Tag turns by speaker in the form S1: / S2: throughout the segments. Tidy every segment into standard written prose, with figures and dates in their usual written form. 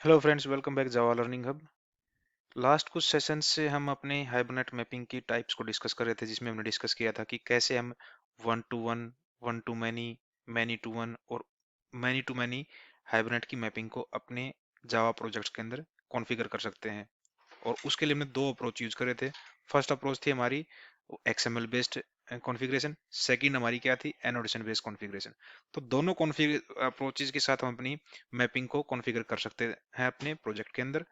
S1: Hello friends, welcome back जावा learning hub. Last कुछ session से हम अपने हाइबरनेट मैपिंग की टाइप्स को डिस्कस कर रहे थे, जिसमें हमने डिस्कस किया था कि कैसे हम one to one, one to many, many to one और मैनी टू मैनी हाइबरनेट की मैपिंग को अपने जावा प्रोजेक्ट्स के अंदर कॉन्फ़िगर कर सकते हैं। और उसके लिए हमने दो अप्रोच यूज करे थे। फर्स्ट अप्रोच थी हमारी एक्सएमएल बेस्ड कॉन्फ़िगरेशन, सेकंड हमारी क्या थी, एनोटेशन बेस्ड कॉन्फ़िगरेशन। तो दोनों कॉन्फ़िगर अप्रोचेस के साथ हम अपनी मैपिंग को कॉन्फ़िगर कर सकते हैं अपने प्रोजेक्ट के अंदर।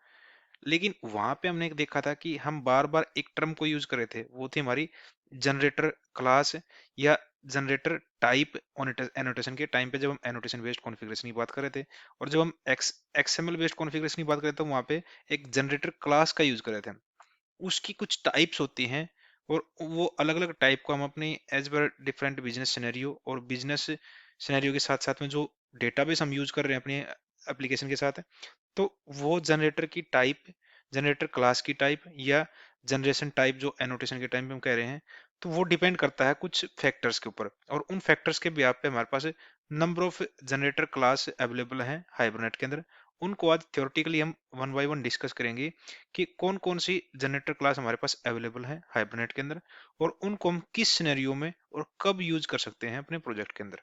S1: लेकिन वहां पे हमने एक देखा था कि हम बार बार एक टर्म को यूज कर रहे थे, वो थी हमारी जनरेटर क्लास या जनरेटर टाइप एनोटेशन के टाइम पे, जब हम एनोटेशन बेस्ड कॉन्फ़िगरेशन की बात कर रहे थे। और जब हम एक्सएमएल बेस्ड कॉन्फ़िगरेशन की बात कर रहे थे, तो वहां पे एक जनरेटर क्लास का यूज कर रहे थे। उसकी कुछ टाइप्स होती हैं, और वो अलग अलग टाइप को हम अपने एज पर डिफरेंट बिजनेस सिनेरियो और बिजनेस सिनेरियो के साथ साथ में जो डेटाबेस हम यूज कर रहे हैं अपने एप्लीकेशन के साथ, तो वो जनरेटर की टाइप, जनरेटर क्लास की टाइप या जनरेशन टाइप जो एनोटेशन के टाइम पे हम कह रहे हैं, तो वो डिपेंड करता है कुछ फैक्टर्स के ऊपर। और उन फैक्टर्स के बिहाफ पे हमारे पास number of generator class available हैं हाइबरनेट के अंदर। उनको आज थ्योरेटिकली हम वन बाय वन डिस्कस करेंगे कि कौन कौन सी जनरेटर क्लास हमारे पास अवेलेबल है हाइबरनेट के अंदर, और उनको हम किस सिनेरियो में और कब यूज कर सकते हैं अपने प्रोजेक्ट के अंदर।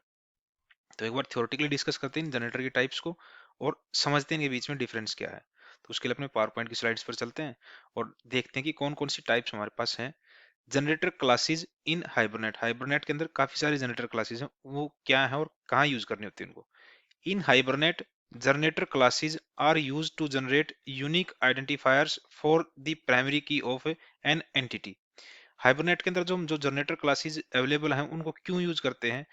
S1: तो एक बार थ्योरेटिकली डिस्कस करते हैं जनरेटर की टाइप्स को, और समझते हैं इनके बीच में डिफरेंस क्या है। तो उसके लिए अपने पावर पॉइंट की स्लाइड्स पर चलते हैं और देखते हैं कि कौन कौन सी टाइप्स हमारे पास हैं। Generator classes in hibernate, hibernate के अंदर काफी सारी जनरेटर क्लासेस हैं, वो क्या है और कहाँ यूज करनी होती है उनको। In Hibernate, generator classes are used to generate unique identifiers for the primary key of an entity. Hibernate के अंदर जो जनरेटर क्लासेस अवेलेबल हैं, उनको क्यों यूज करते हैं?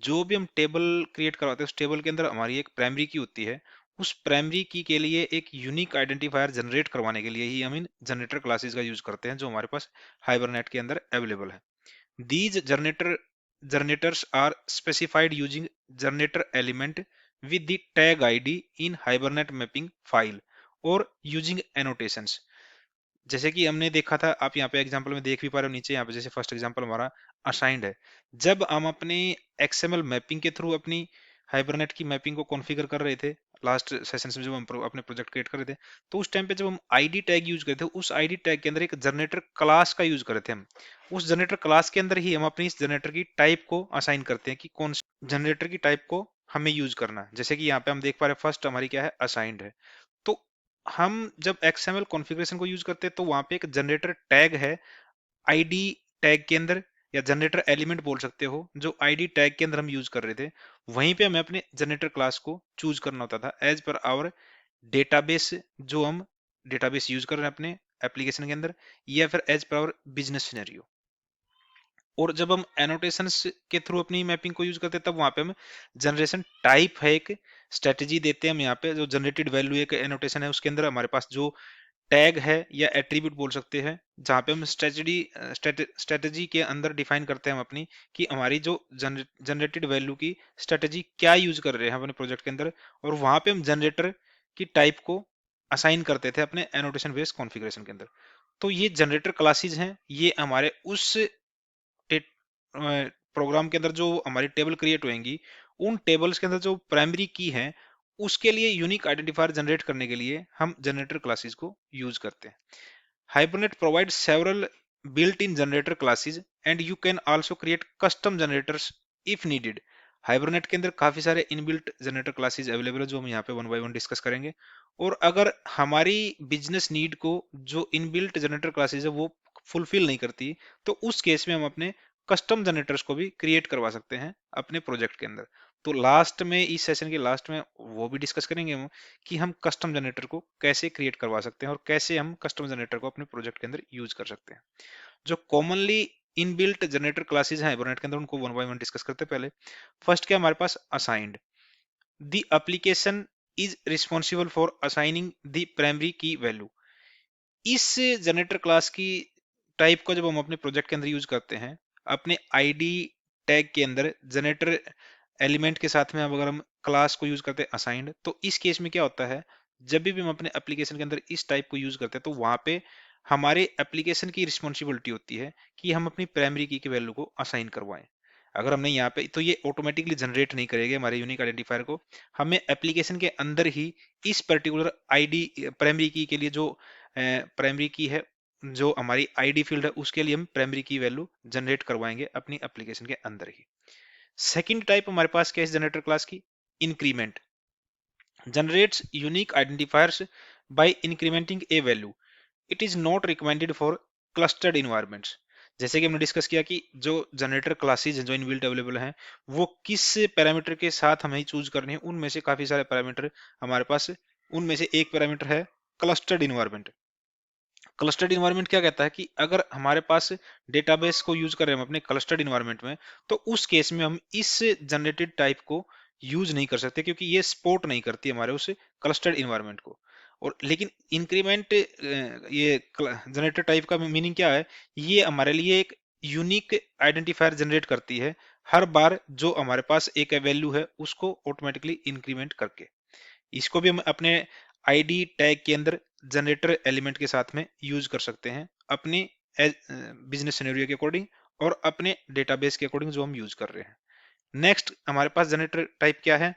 S1: जो भी हम टेबल क्रिएट करवाते हैं, उस टेबल के अंदर हमारी एक प्राइमरी की होती है। उस प्राइमरी की के लिए एक यूनिक आइडेंटिफायर जनरेट करवाने के लिए ही हम इन जनरेटर क्लासेस का यूज करते हैं, जो हमारे पास हाइबरनेट के अंदर अवेलेबल है। These generators are specified using generator element with the tag ID in Hibernate mapping file और using annotations। जैसे कि हमने देखा था, आप यहाँ पे एग्जांपल में देख भी पा रहे हो नीचे, यहाँ पे जैसे फर्स्ट एग्जांपल हमारा असाइंड है। जब हम अपने एक्सएमएल मैपिंग के थ्रू अपनी हाइबरनेट की मैपिंग को कॉन्फ़िगर कर रहे थे, लास्ट सेशन में जब हम अपने प्रोजेक्ट क्रिएट कर रहे थे, तो उस टाइम पे जब हम आईडी टैग यूज करते थे, उस आईडी टैग के अंदर एक जनरेटर क्लास का यूज कर रहे थे हम। उस जनरेटर क्लास के अंदर ही हम अपनी इस जनरेटर की टाइप को असाइन करते हैं कि कौन जनरेटर की टाइप को हमें यूज करना है। जैसे कि यहाँ पे हम देख पा रहे हैं, फर्स्ट हमारी क्या है, असाइंड है। तो हम जब XML कॉन्फ़िगरेशन को यूज करते हैं, तो वहां पे एक जनरेटर टैग है आईडी टैग के अंदर, या जनरेटर एलिमेंट बोल सकते हो, जो आईडी टैग के अंदर हम यूज कर रहे थे। वहीं पे हमें अपने जनरेटर क्लास को चूज करना होता था एज पर आवर डेटाबेस, जो हम डेटाबेस यूज कर रहे हैं अपने एप्लीकेशन के अंदर, या फिर as per our business scenario. और जब हम एनोटेशंस के थ्रू अपनी मैपिंग को यूज करते हैं, तब वहां पे हम जनरेशन टाइप है, एक स्ट्रेटेजी देते हैं हम यहाँ पे, जो जनरेटेड वैल्यू एक एनोटेशन है, उसके अंदर हमारे पास जो टैग है या एट्रीब्यूट बोल सकते हैं, जहाँ पे हम स्ट्रेटेजी के अंदर डिफाइन करते हैं हम अपनी, कि हमारी जो जनरेटेड वैल्यू की स्ट्रेटेजी क्या यूज कर रहे हैं अपने प्रोजेक्ट के अंदर। और वहां पे हम जनरेटर की टाइप को असाइन करते थे अपने एनोटेशन बेस्ड कॉन्फ़िगरेशन के अंदर। तो ये जनरेटर क्लासेस हैं, ये हमारे उस प्रोग्राम के अंदर जो हमारी टेबल क्रिएट होंगी, उन टेबल्स के अंदर जो प्राइमरी की है, उसके लिए यूनिक आइडेंटिफायर जनरेट करने के लिए हम जनरेटर क्लासेस को यूज करते हैं। Hibernate provide several built in generator classes and you can also create custom generators if needed। Hibernate के अंदर काफी सारे इनबिल्ट जनरेटर क्लासेस अवेलेबल है, जो हम यहाँ पे वन बाय वन डिस्कस करेंगे। और अगर हमारी बिजनेस नीड को जो इनबिल्ट जनरेटर क्लासेस है वो फुलफिल नहीं करती, तो उस केस में हम अपने कस्टम जनरेटर्स को भी क्रिएट करवा सकते हैं अपने प्रोजेक्ट के अंदर। तो लास्ट में, इस सेशन के लास्ट में वो भी डिस्कस करेंगे हम, कि हम कस्टम जनरेटर को कैसे क्रिएट करवा सकते हैं और कैसे हम कस्टम जनरेटर को अपने प्रोजेक्ट के अंदर यूज कर सकते हैं। जो कॉमनली इनबिल्ट जनरेटर क्लासेस हैं हाइबरनेट के अंदर, उनको वन बाय वन डिस्कस करते हैं। पहले फर्स्ट क्या हमारे पास, assigned. The application is responsible for assigning the primary key value. इस जनरेटर क्लास की टाइप को जब हम अपने प्रोजेक्ट के अंदर यूज करते हैं, अपने आईडी टैग के अंदर जनरेटर एलिमेंट के साथ में, अब अगर हम क्लास को यूज करते हैं असाइंड, तो इस केस में क्या होता है, जब भी हम अपने एप्लीकेशन के अंदर इस टाइप को यूज करते हैं, तो वहां पे हमारे एप्लीकेशन की रिस्पॉन्सिबिलिटी होती है कि हम अपनी प्राइमरी की वैल्यू को असाइन करवाएं। अगर हमने यहाँ पे, तो ये ऑटोमेटिकली जनरेट नहीं करेगा हमारे यूनिक आइडेंटिफायर को। हमें एप्लीकेशन के अंदर ही इस पर्टिकुलर आईडी प्राइमरी की के लिए जो प्राइमरी की है, जो हमारी आईडी फील्ड है, उसके लिए हम प्राइमरी की वैल्यू जनरेट करवाएंगे अपनी एप्लीकेशन के अंदर ही। सेकंड टाइप हमारे पास क्या है जनरेटर क्लास की? Increment. Generates unique identifiers by incrementing a value. It is not recommended for clustered environments. जैसे कि हमने डिस्कस किया कि जो जनरेटर क्लासेस हैं जो इनबिल्ट अवेलेबल हैं, वो किस पैरामीटर के साथ हमें चूज करने हैं, उनमें से काफी सारे पैरामीटर हमारे पास, उनमें से एक पैरामीटर है क्लस्टर्ड इन्वायरमेंट। क्लस्टर्ड इन्वायरमेंट क्या कहता है कि अगर हमारे पास डेटाबेस को यूज कर रहे हैं हम अपने क्लस्टर्ड इन्वायरमेंट में, तो उस केस में हम इस जनरेटेड टाइप को यूज नहीं कर सकते, क्योंकि ये सपोर्ट नहीं करती हमारे उस क्लस्टर्ड इन्वायरमेंट को। और लेकिन इंक्रीमेंट, ये जनरेटर टाइप का मीनिंग क्या है? ये हमारे लिए एक यूनिक आइडेंटिफायर जनरेट करती है हर बार जो हमारे पास एक वैल्यू है उसको ऑटोमेटिकली इंक्रीमेंट करके। इसको भी हम अपने आईडी टैग के अंदर जनरेटर एलिमेंट के साथ में यूज कर सकते हैं अपने बिजनेस सिनेरियो के अकॉर्डिंग और अपने डेटाबेस के अकॉर्डिंग जो हम यूज कर रहे हैं। नेक्स्ट हमारे पास जनरेटर टाइप क्या है?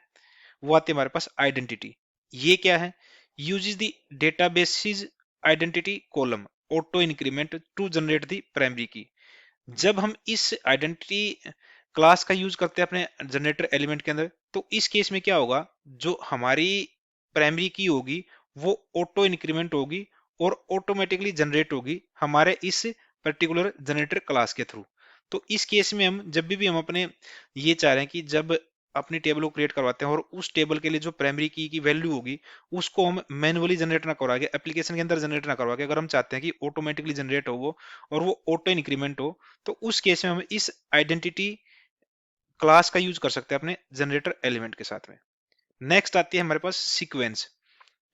S1: वो आती है हमारे पास आइडेंटिटी। ये क्या है? Uses the database identity column auto increment to generate the primary key. जब हम इस आइडेंटिटी क्लास का यूज करते हैं अपने जनरेटर एलिमेंट के अंदर, तो इस केस में क्या होगा, जो हमारी प्राइमरी की होगी वो ऑटो इंक्रीमेंट होगी और ऑटोमेटिकली जनरेट होगी हमारे इस पर्टिकुलर जनरेटर क्लास के थ्रू। तो इस केस में हम जब भी हम अपने ये चाह रहे हैं कि जब अपनी टेबल को क्रिएट करवाते हैं और उस टेबल के लिए जो प्राइमरी की वैल्यू होगी उसको हम मैनुअली जनरेट ना करवा के, एप्लीकेशन के अंदर जनरेट ना करवा के, अगर हम चाहते हैं कि ऑटोमेटिकली जनरेट हो वो और वो ऑटो इंक्रीमेंट हो, तो उस केस में हम इस आइडेंटिटी क्लास का यूज कर सकते हैं अपने जनरेटर एलिमेंट के साथ में। नेक्स्ट आती है हमारे पास sequence.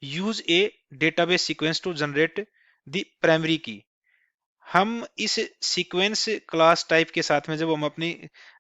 S1: Use a database sequence to generate the primary key. हम इस सीक्वेंस क्लास टाइप के साथ में जब हम अपनी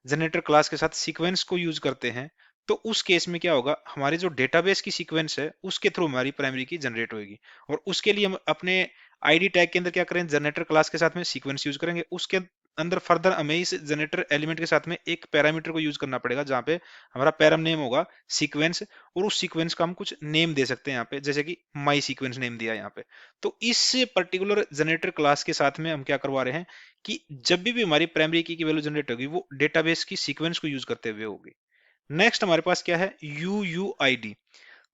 S1: जनरेटर क्लास के साथ सीक्वेंस को यूज करते हैं, तो उस केस में क्या होगा, हमारे जो डेटाबेस की सीक्वेंस है उसके थ्रू हमारी प्राइमरी की जनरेट होगी। और उसके लिए हम अपने आईडी टैग के अंदर क्या करें, जनरेटर क्लास के साथ में सीक्वेंस यूज करेंगे। उसके अंदर फर्दर हमें इस जनरेटर एलिमेंट के साथ में एक पैरामीटर को यूज करना पड़ेगा, जहां पे हमारा पैराम नेम होगा सीक्वेंस, और उस सीक्वेंस का हम कुछ नेम दे सकते हैं यहाँ पे, जैसे कि माई सीक्वेंस नेम दिया यहाँ पे। तो इस पर्टिकुलर जनरेटर क्लास के साथ में हम क्या करवा रहे हैं कि जब भी हमारी प्राइमरी की वैल्यू जनरेट होगी वो डेटाबेस की सीक्वेंस को यूज करते हुए होगी। नेक्स्ट हमारे पास क्या है, UUID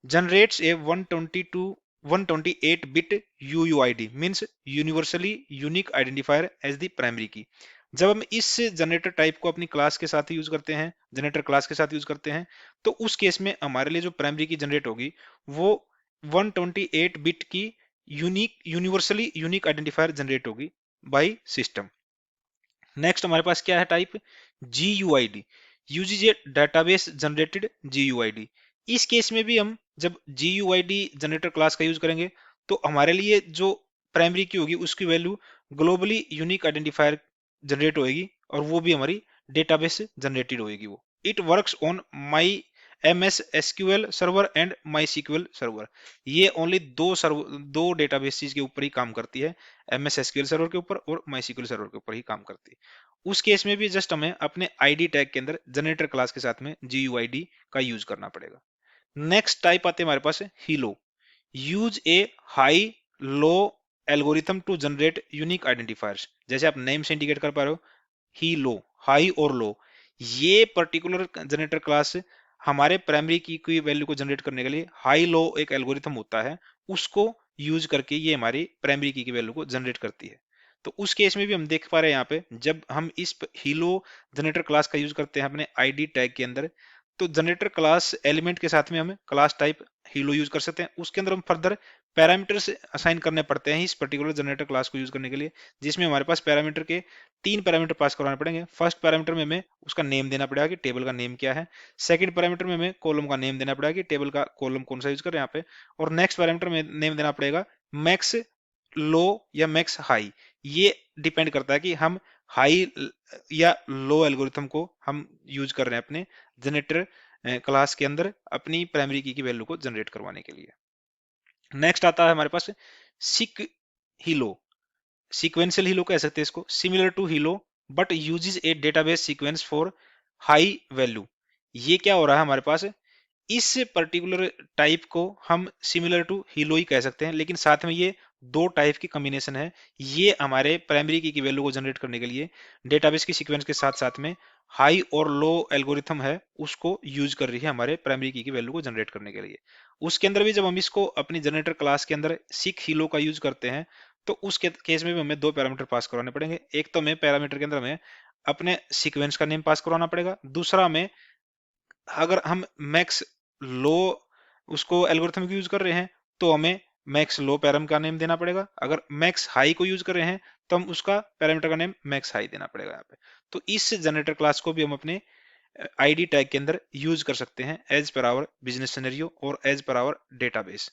S1: generates a 122 128 bit UUID means universally unique identifier as the primary key. जब हम इस जनरेटर टाइप को अपनी क्लास के साथ यूज करते हैं, जनरेटर क्लास के साथ यूज करते हैं, तो उस केस में हमारे लिए जो प्राइमरी की जनरेट होगी वो 128 बिट की unique universally unique identifier generate होगी बाय सिस्टम। नेक्स्ट हमारे पास क्या है type, GUID usage a database generated GUID। इस केस में भी हम जब GUID जनरेटर क्लास का यूज करेंगे, तो हमारे लिए जो प्राइमरी की होगी उसकी value globally unique identifier generate होगी और वो भी हमारी डेटाबेस जनरेटेड होगी। वो it works on my MS SQL server and my SQL server. ये ओनली दो डेटाबेसिस के ऊपर ही काम करती है, MS SQL सर्वर के ऊपर और माई SQL सर्वर के ऊपर ही काम करती है। उस केस में भी जस्ट हमें अपने आईडी टैग के अंदर जनरेटर क्लास के साथ में GUID का यूज करना पड़ेगा। नेक्स्ट टाइप आते हैं हमारे पास hilo. Use a high low algorithm to generate unique identifiers. जैसे आप नेम से इंडिकेट कर पा रहे हो, ही लो, हाई और लो, ये पर्टिकुलर जनरेटर क्लास हमारे प्राइमरी की कोई वैल्यू को जनरेट करने के लिए हाई लो एक एल्गोरिथम होता है, उसको यूज करके ये हमारी प्राइमरी की वैल्यू को जनरेट करती है। तो उस केस में भी हम देख पा रहे हैं यहाँ पे, जब हम इस हीलो जनरेटर क्लास का यूज करते हैं अपने आईडी टैग के अंदर, तो जनरेटर क्लास एलिमेंट के साथ में हम क्लास टाइप हीलो यूज कर सकते हैं। उसके अंदर हम फर्दर पैरामीटर्स असाइन करने पड़ते हैं इस पर्टिकुलर जनरेटर क्लास को यूज करने के लिए, जिसमें हमारे पास पैरामीटर के 3 पैरामीटर पास करवाने पड़ेंगे। फर्स्ट पैरामीटर में हमें उसका नेम देना पड़ेगा कि टेबल का नेम क्या है। सेकंड पैरामीटर में हमें कॉलम का नेम देना पड़ेगा कि टेबल का कॉलम कौन सा यूज कर रहे हैं यहाँ पे। और नेक्स्ट पैरामीटर में नेम देना पड़ेगा मैक्स लो या मैक्स हाई। ये डिपेंड करता है कि हम हाई या लो एल्गोरिथम को हम यूज कर रहे हैं अपने जनरेटर क्लास के अंदर अपनी प्राइमरी की वैल्यू को जनरेट करवाने के लिए। नेक्स्ट आता है हमारे पास सिक हीलो। सीक्वेंशियल हीलो कह सकते हैं इसको, similar to hilo but uses a database sequence for high value. ये क्या हो रहा है हमारे पास, इस पर्टिकुलर टाइप को हम सिमिलर टू हीलो ही कह सकते हैं, लेकिन साथ में ये दो टाइप की कॉम्बिनेशन है। ये हमारे प्राइमरी की वैल्यू को जनरेट करने के लिए डेटाबेस की सीक्वेंस के साथ साथ में हाई और लो एल्गोरिथम है उसको यूज कर रही है हमारे प्राइमरी की वैल्यू को जनरेट करने के लिए। उसके अंदर भी जब हम इसको अपनी जनरेटर क्लास के अंदर सीक हीलो का यूज करते हैं, तो उस केस में भी हमें दो पैरामीटर पास करवाने पड़ेंगे। एक तो हमें पैरामीटर के अंदर हमें अपने सीक्वेंस का नेम पास करवाना पड़ेगा, दूसरा हमें अगर हम मैक्स लो उसको एल्गोरिथम यूज कर रहे हैं तो हमें मैक्स लो पैराम का नेम देना पड़ेगा, अगर मैक्स हाई को यूज कर रहे हैं तो हम उसका पैरामीटर का नेम मैक्स हाई देना पड़ेगा यहाँ पे। तो इस जनरेटर क्लास को भी हम अपने आईडी टैग के अंदर यूज कर सकते हैं एज पर आवर बिजनेस सिनेरियो और एज पर आवर डेटाबेस।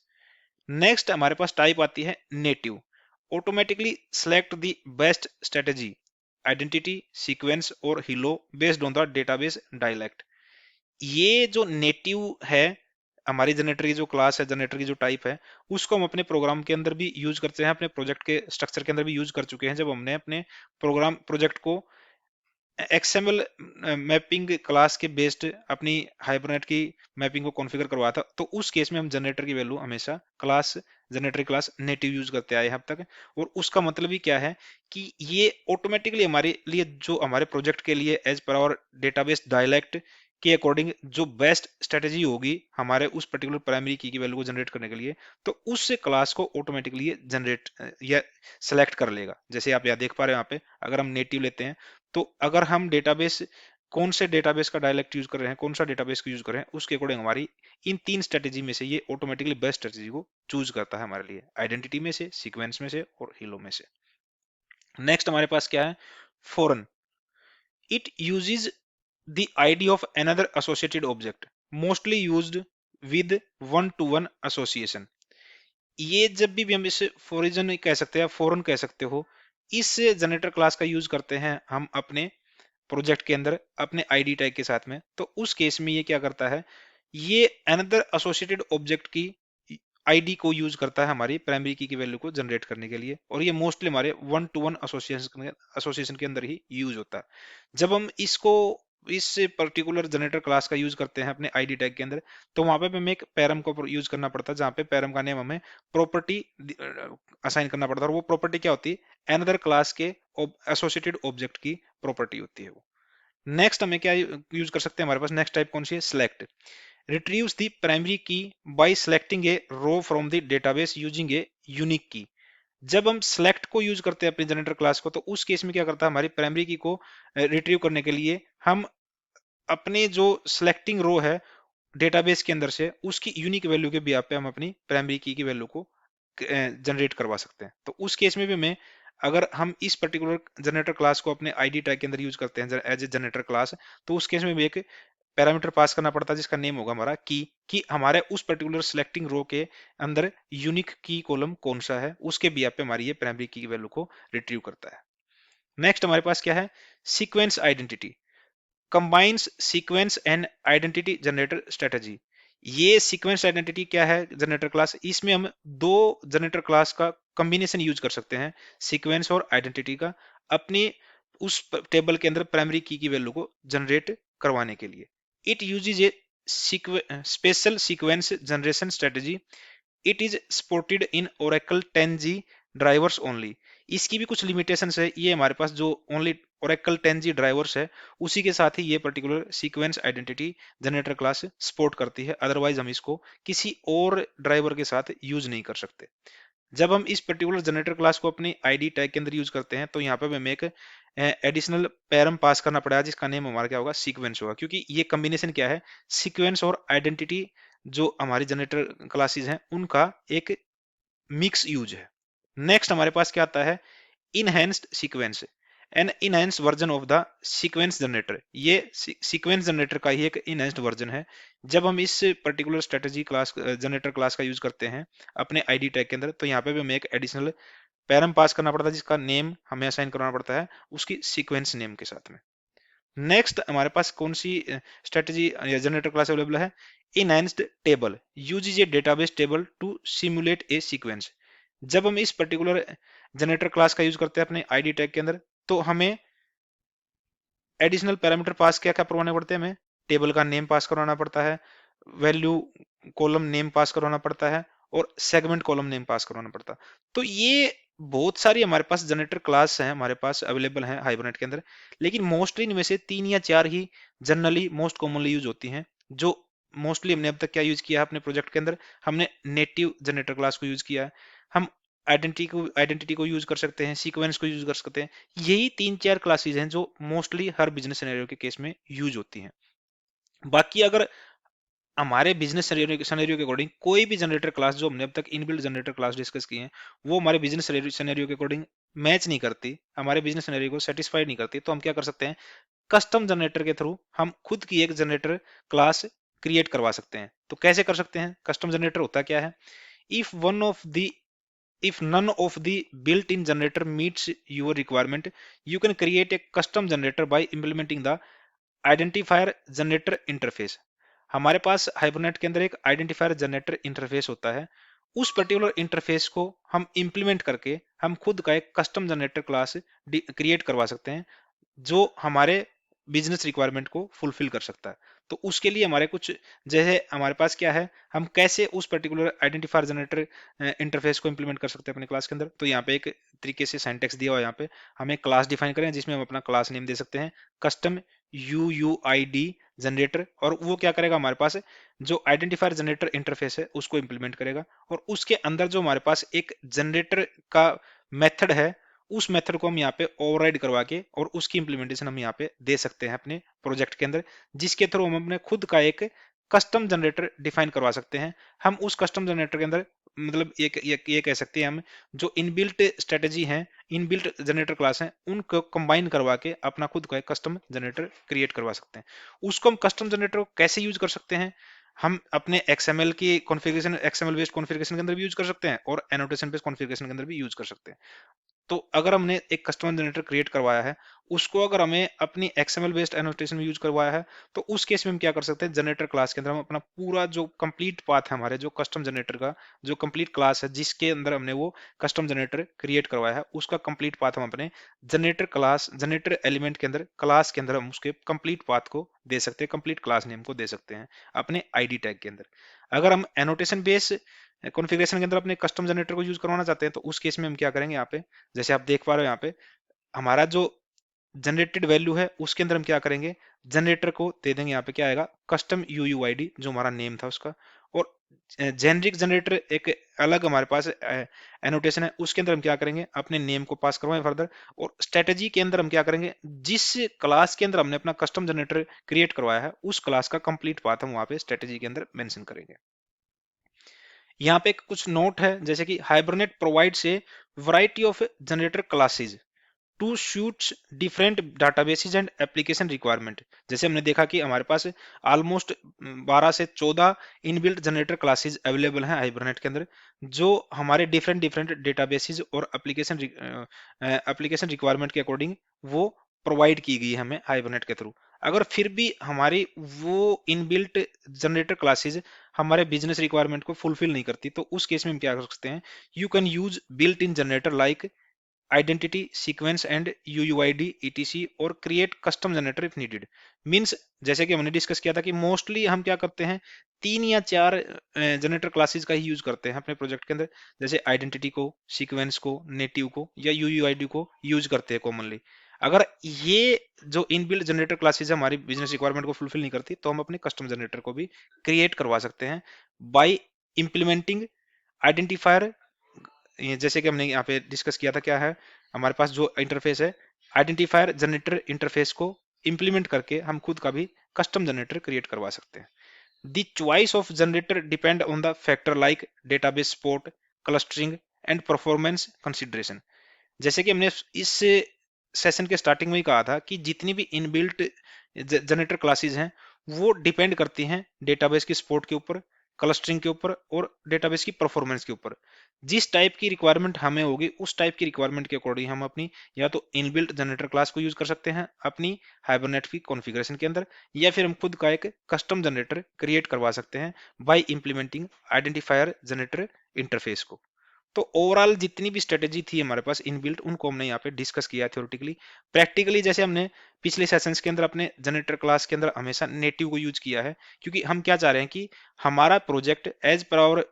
S1: नेक्स्ट हमारे पास टाइप आती है native. Automatically select the best strategy, identity, sequence और hilo based on the database dialect. ये जो नेटिव है हमारी जनरेटर की जो क्लास है, जनरेटर की जो टाइप है, उसको हम अपने प्रोग्राम के अंदर भी यूज करते हैं, अपने प्रोजेक्ट के स्ट्रक्चर के अंदर भी यूज कर चुके हैं जब हमने अपने प्रोग्राम प्रोजेक्ट को एक्सएमएल मैपिंग क्लास के बेस्ड अपनी हाइबरनेट की मैपिंग को कॉन्फ़िगर करवाया था। तो उस केस में हम जनरेटर की वैल्यू हमेशा class generator class native use करते आए हैं अब तक। और उसका मतलब ही क्या है कि ये ऑटोमेटिकली हमारे लिए जो हमारे प्रोजेक्ट के लिए एज पर आवर डेटाबेस डायलेक्ट के अकॉर्डिंग जो बेस्ट स्ट्रेटेजी होगी हमारे उस पर्टिकुलर प्राइमरी की वैल्यू को जनरेट करने के लिए, तो उस क्लास को ऑटोमेटिकली जनरेट या सेलेक्ट कर लेगा। जैसे आप यहाँ देख पा रहे हो, यहाँ पे अगर हम नेटिव लेते हैं तो अगर हम डेटाबेस कौन से डेटाबेस का डायलेक्ट यूज कर रहे हैं, कौन सा डेटाबेस को यूज कर रहे हैं, उसके अकॉर्डिंग हमारी इन तीन स्ट्रेटेजी में से ये ऑटोमेटिकली बेस्ट स्ट्रेटेजी को चूज करता है हमारे लिए, आइडेंटिटी में से, सीक्वेंस में से और हीलो में से। नेक्स्ट हमारे पास क्या है, foreign. It uses the ID of another associated object, mostly used with one to one association. ये जब भी हम इसे फॉरिजन कह सकते हैं, फॉरन कह सकते हो, इस जनरेटर क्लास का यूज करते हैं हम अपने प्रोजेक्ट के अंदर अपने आईडी टैग के साथ में। तो उस केस में ये क्या करता है, ये अनदर एसोसिएटेड ऑब्जेक्ट की आईडी को यूज करता है हमारी प्राइमरी की वैल्यू को जनरेट करने के लिए, और ये मोस्टली हमारे वन टू वन एसोसिएशन के अंदर ही यूज होता है। जब हम इसको इस पर्टिकुलर जनरेटर क्लास का यूज करते हैं अपने आईडी टैग के अंदर, तो वहां पे हमें एक पैरम को यूज करना पड़ता है, जहां पे पैरम का नेम हमें प्रॉपर्टी असाइन करना पड़ता है, और वो प्रॉपर्टी क्या होती है, अनदर क्लास के एसोसिएटेड ऑब्जेक्ट की प्रॉपर्टी होती है वो। नेक्स्ट हमें क्या यूज कर सकते हैं, हमारे पास नेक्स्ट टाइप कौन सी है, select. retrieves the primary key by selecting a row from the database using a unique key। जब हम select को यूज करते हैं अपनी जनरेटर क्लास को, तो उस केस में क्या करता है, हमारी प्राइमरी की को रिट्रीव करने के लिए हम अपने जो सिलेक्टिंग रो है डेटाबेस के अंदर से उसकी यूनिक वैल्यू के बिहाफ पे हम अपनी प्राइमरी की वैल्यू को जनरेट करवा सकते हैं। तो उस केस में भी हमें, अगर हम इस पर्टिकुलर जनरेटर क्लास को अपने आईडी टैग के अंदर यूज करते हैं एज ए जनरेटर क्लास, तो उस केस में भी एक पैरामीटर पास करना पड़ता है जिसका नेम होगा हमारा की, कि हमारे उस पर्टिकुलर सिलेक्टिंग रो के अंदर यूनिक की कॉलम कौन सा है, उसके बिहाफ पे हमारी ये प्राइमरी की वैल्यू को रिट्रीव करता है। नेक्स्ट हमारे पास क्या है, sequence identity. Combines sequence and identity generator strategy. ये सीक्वेंस आइडेंटिटी क्या है जनरेटर क्लास, इसमें हम दो जनरेटर क्लास का कॉम्बिनेशन यूज कर सकते हैं, सीक्वेंस और आइडेंटिटी का, अपने उस टेबल के अंदर प्राइमरी की वैल्यू को जनरेट करवाने के लिए। It uses A special sequence generation strategy. It is supported in Oracle 10G drivers only. इसकी भी कुछ लिमिटेशंस है, ये हमारे पास जो ओनली ओरेकल 10G ड्राइवर्स है उसी के साथ ही ये particular sequence identity generator class support करती है, अदरवाइज हम इसको किसी और ड्राइवर के साथ यूज नहीं कर सकते। जब हम इस पर्टिकुलर जनरेटर क्लास को अपनी आईडी टैग के अंदर यूज करते हैं, तो यहाँ पे हमें एक एडिशनल पैरम पास करना पड़ेगा जिसका नेम हमारा क्या होगा, सीक्वेंस होगा, क्योंकि ये कॉम्बिनेशन क्या है, सीक्वेंस और आइडेंटिटी जो हमारी जनरेटर क्लासेस हैं उनका एक मिक्स यूज है। नेक्स्ट हमारे पास क्या आता है, enhanced sequence, an enhanced version of the sequence generator. ये सीक्वेंस जनरेटर का ही एक इनहेंस्ड वर्जन है। जब हम इस particular strategy class generator class का यूज करते हैं अपने आईडी टैग के अंदर, तो यहाँ पे भी हमें एक एडिशनल पैरम पास करना पड़ता है जिसका नेम हमें असाइन करना पड़ता है उसकी सीक्वेंस नेम के साथ में। नेक्स्ट हमारे पास कौन सी स्ट्रेटजी या जनरेटर क्लास अवेलेबल है, enhanced table. Uses a database table to simulate a sequence. जब हम इस पर्टिकुलर जनरेटर क्लास का यूज करते हैं अपने आईडी टैग के अंदर, तो हमें एडिशनल पैरामीटर पास क्या क्या करवाने पड़ते हैं हमें? टेबल का नेम पास करवाना पड़ता है, वैल्यू कॉलम नेम पास करवाना पड़ता है, और सेगमेंट कॉलम नेम पास करवाना पड़ता है। तो ये बहुत सारी हमारे पास जनरेटर क्लास हैं, हमारे पास अवेलेबल हैं हाइबरनेट के अंदर, लेकिन मोस्टली इनमें से 3 या 4 ही जनरली मोस्ट कॉमनली यूज होती हैं। जो मोस्टली हमने अब तक क्या यूज किया है अपने प्रोजेक्ट के अंदर? हमने नेटिव जनरेटर क्लास को यूज किया है, हम आइडेंटिटी को यूज कर सकते हैं, सीक्वेंस को यूज कर सकते हैं। यही 3 4 क्लासेस हैं जो मोस्टली हर बिजनेस सिनेरियो के केस में यूज होती हैं। बाकी अगर हमारे बिजनेस सिनेरियो के अकॉर्डिंग कोई भी जनरेटर क्लास जो हमने अब तक इनबिल्ट जनरेटर क्लास डिस्कस की है, वो हमारे बिजनेस सिनेरियो के अकॉर्डिंग मैच नहीं करती, हमारे बिजनेस सिनेरियो को सेटिस्फाइड नहीं करती, तो हम क्या कर सकते हैं? कस्टम जनरेटर के थ्रू हम खुद की एक जनरेटर क्लास क्रिएट करवा सकते हैं। तो कैसे कर सकते हैं? कस्टम जनरेटर होता क्या है? If one of the if none of the built-in generator meets your requirement, you can create a custom generator by implementing the identifier generator interface. हमारे पास हाइबरनेट के अंदर एक आइडेंटिफायर जनरेटर इंटरफेस होता है। उस पर्टिकुलर इंटरफेस को हम implement करके हम खुद का एक कस्टम जनरेटर क्लास क्रिएट करवा सकते हैं, जो हमारे बिजनेस रिक्वायरमेंट को फुलफिल कर सकता है। तो उसके लिए हमारे कुछ, जैसे हमारे पास क्या है, हम कैसे उस पर्टिकुलर आइडेंटिफायर जनरेटर इंटरफेस को इंप्लीमेंट कर सकते हैं अपने क्लास के अंदर? तो यहाँ पे एक तरीके से सिंटैक्स दिया हुआ है, यहाँ पे हम एक क्लास डिफाइन करें जिसमें हम अपना क्लास नेम दे सकते हैं कस्टम UUID जनरेटर, और वो क्या करेगा? हमारे पास जो आइडेंटिफायर जनरेटर इंटरफेस है उसको इंप्लीमेंट करेगा, और उसके अंदर जो हमारे पास एक जनरेटर का मेथड है, उस मेथड को हम यहाँ पे ओवरराइड करवा के और उसकी इंप्लीमेंटेशन हम यहाँ पे दे सकते हैं अपने प्रोजेक्ट के अंदर, जिसके थ्रू हम अपने खुद का एक कस्टम जनरेटर डिफाइन करवा सकते हैं। हम उस कस्टम जनरेटर के अंदर, मतलब ये कह सकते हैं हम, जो इनबिल्ट स्ट्रेटेजी है, इनबिल्ट जनरेटर क्लास है, उनको कंबाइन करवा के अपना खुद का एक कस्टम जनरेटर क्रिएट करवा सकते हैं। उसको हम कस्टम जनरेटर को कैसे यूज कर सकते हैं? हम अपने XML की कॉन्फ़िगरेशन, XML बेस्ड कॉन्फ़िगरेशन के अंदर भी यूज कर सकते हैं, और एनोटेशन बेस्ड कॉन्फ़िगरेशन के अंदर भी यूज कर सकते हैं। तो अगर हमने एक कस्टमर जनरेटर क्रिएट करवाया है, उसको अगर हमें अपनी XML बेस्ड एनोटेशन में यूज करवाया है, तो उस केस में हम क्या कर सकते हैं? जनरेटर क्लास के अंदर हम अपना पूरा जो कंप्लीट पाथ है, हमारे जो कस्टम जनरेटर का जो कंप्लीट क्लास है जिसके अंदर हमने वो कस्टम जनरेटर क्रिएट करवाया है, उसका कंप्लीट पाथ हम अपने जनरेटर क्लास, जनरेटर एलिमेंट के अंदर, क्लास के अंदर हम उसके कंप्लीट पाथ को दे सकते हैं, कंप्लीट क्लास नेम को दे सकते हैं अपने ID टैग के अंदर। अगर हम एनोटेशन बेस कॉन्फ़िगरेशन के अंदर अपने कस्टम जनरेटर को यूज करवाना चाहते हैं, तो उस केस में हम क्या करेंगे? यहाँ पे जैसे आप देख पा रहे हो, यहाँ पे हमारा जो जनरेटेड वैल्यू है उसके अंदर हम क्या करेंगे? जनरेटर को दे देंगे, यहाँ पे क्या आएगा? कस्टम UUID, जो हमारा नेम था उसका। और जेनरिक जनरेटर एक अलग हमारे पास एनोटेशन है, उसके अंदर हम क्या करेंगे? अपने नेम को पास करवाएं फर्दर। और स्ट्रेटेजी के अंदर हम क्या करेंगे? जिस क्लास के अंदर हमने अपना कस्टम जनरेटर क्रिएट करवाया है, उस क्लास का कंप्लीट पाथ हम वहां पे स्ट्रेटेजी के अंदर मेंशन करेंगे। यहाँ पे कुछ नोट है, जैसे कि Hibernate provides a variety of generator classes to suits different databases and application requirement. जैसे हमने देखा कि हमारे पास ऑलमोस्ट 12 से 14 इनबिल्ट जनरेटर क्लासेस अवेलेबल हैं हाइबरनेट के अंदर, जो हमारे डिफरेंट डिफरेंट डेटाबेसेस और एप्लीकेशन रिक्वायरमेंट के अकॉर्डिंग वो प्रोवाइड की गई है हमें हाइबरनेट के थ्रू। अगर फिर भी हमारी वो इनबिल्ट जनरेटर क्लासेस हमारे बिजनेस रिक्वायरमेंट को फुलफिल नहीं करती, तो उस केस में हम क्या कर सकते हैं? You can use built in generator like identity, sequence and UUID etc, और create custom generator if needed. Means जैसे कि हमने डिस्कस किया था कि मोस्टली हम क्या करते हैं? 3 या 4 जनरेटर क्लासेस का ही यूज करते हैं अपने प्रोजेक्ट के अंदर, जैसे आइडेंटिटी को, सीक्वेंस को, नेटिव को या UUID को यूज करते हैं कॉमनली। अगर ये जो इनबिल्ट जनरेटर क्लासेस हमारी बिजनेस रिक्वायरमेंट को फुलफिल नहीं करती, तो हम अपने कस्टम जनरेटर को भी क्रिएट करवा सकते हैं बाय इंप्लीमेंटिंग आइडेंटिफायर। ये जैसे कि हमने यहाँ पे डिस्कस किया था, क्या है हमारे पास जो इंटरफेस है, आइडेंटिफायर जनरेटर इंटरफेस को इंप्लीमेंट करके हम खुद का भी कस्टम जनरेटर क्रिएट करवा सकते हैं। The choice of generator depend on the factor like database support, clustering and performance consideration. जैसे कि हमने इस सेशन के स्टार्टिंग में ही कहा था कि जितनी भी इनबिल्ट जनरेटर क्लासेस हैं, वो डिपेंड करती हैं डेटाबेस की सपोर्ट के ऊपर, क्लस्टरिंग के ऊपर और डेटाबेस की परफॉर्मेंस के ऊपर। जिस टाइप की रिक्वायरमेंट हमें होगी, उस टाइप की रिक्वायरमेंट के अकॉर्डिंग हम अपनी या तो इनबिल्ट जनरेटर क्लास को यूज कर सकते हैं अपनी हाइबरनेट की कॉन्फ़िगरेशन के अंदर, या फिर हम खुद का एक कस्टम जनरेटर क्रिएट करवा सकते हैं by implementing identifier generator interface को। तो ओवरऑल जितनी भी स्ट्रेटेजी थी हमारे पास इनबिल्ट, उनको हमने यहाँ पे डिस्कस किया थ्योरेटिकली। प्रैक्टिकली जैसे हमने पिछले सेशंस के अंदर अपने जनरेटर क्लास के अंदर हमेशा नेटिव को यूज किया है, क्योंकि हम क्या चाह रहे हैं कि हमारा प्रोजेक्ट एज पर आवर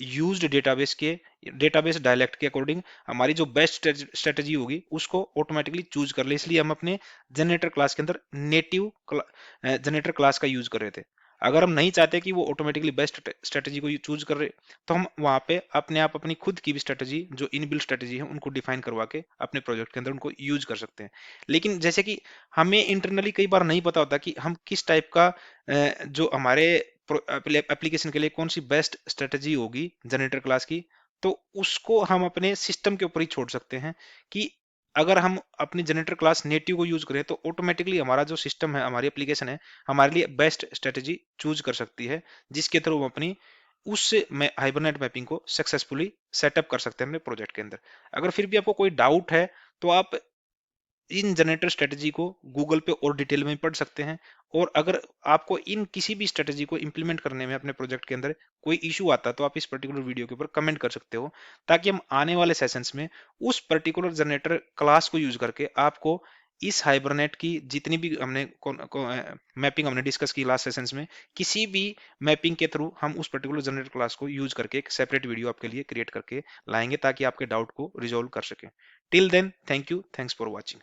S1: यूज्ड डेटाबेस के डेटाबेस डायलेक्ट के अकॉर्डिंग हमारी जो बेस्ट स्ट्रेटेजी होगी उसको ऑटोमेटिकली चूज कर ले, इसलिए हम अपने जनरेटर क्लास के अंदर नेटिव जनरेटर क्लास का यूज कर रहे थे। अगर हम नहीं चाहते कि वो ऑटोमेटिकली बेस्ट स्ट्रेटेजी को चूज कर रहे, तो हम वहां पे अपने आप अपनी खुद की भी स्ट्रेटेजी जो इनबिल्ट स्ट्रेटेजी है उनको डिफाइन करवा के अपने प्रोजेक्ट के अंदर उनको यूज कर सकते हैं। लेकिन जैसे कि हमें इंटरनली कई बार नहीं पता होता कि हम किस टाइप का जो हमारे एप्लीकेशन के लिए कौन सी बेस्ट स्ट्रेटेजी होगी जनरेटर क्लास की, तो उसको हम अपने सिस्टम के ऊपर ही छोड़ सकते हैं कि अगर हम अपनी जनरेटर क्लास नेटिव को यूज करें तो ऑटोमेटिकली हमारा जो सिस्टम है, हमारी एप्लीकेशन है, हमारे लिए बेस्ट स्ट्रेटेजी चूज कर सकती है, जिसके थ्रू हम अपनी उस हाइबरनेट मैपिंग को सक्सेसफुली सेटअप कर सकते हैं अपने प्रोजेक्ट के अंदर। अगर फिर भी आपको कोई डाउट है तो आप इन जनरेटर स्ट्रेटजी को गूगल पे और डिटेल में पढ़ सकते हैं। और अगर आपको इन किसी भी स्ट्रेटजी को इंप्लीमेंट करने में अपने प्रोजेक्ट के अंदर कोई इशू आता है तो आप इस पर्टिकुलर वीडियो के ऊपर कमेंट कर सकते हो, ताकि हम आने वाले सेशंस में उस पर्टिकुलर जनरेटर क्लास को यूज करके आपको इस हाइबरनेट की जितनी भी हमने मैपिंग हमने डिस्कस की लास्ट सेशंस में, किसी भी मैपिंग के थ्रू हम उस पर्टिकुलर जनरेटर क्लास को यूज करके एक सेपरेट वीडियो आपके लिए क्रिएट करके लाएंगे, ताकि आपके डाउट को रिजोल्व कर सके। Till then, thank you, thanks for watching.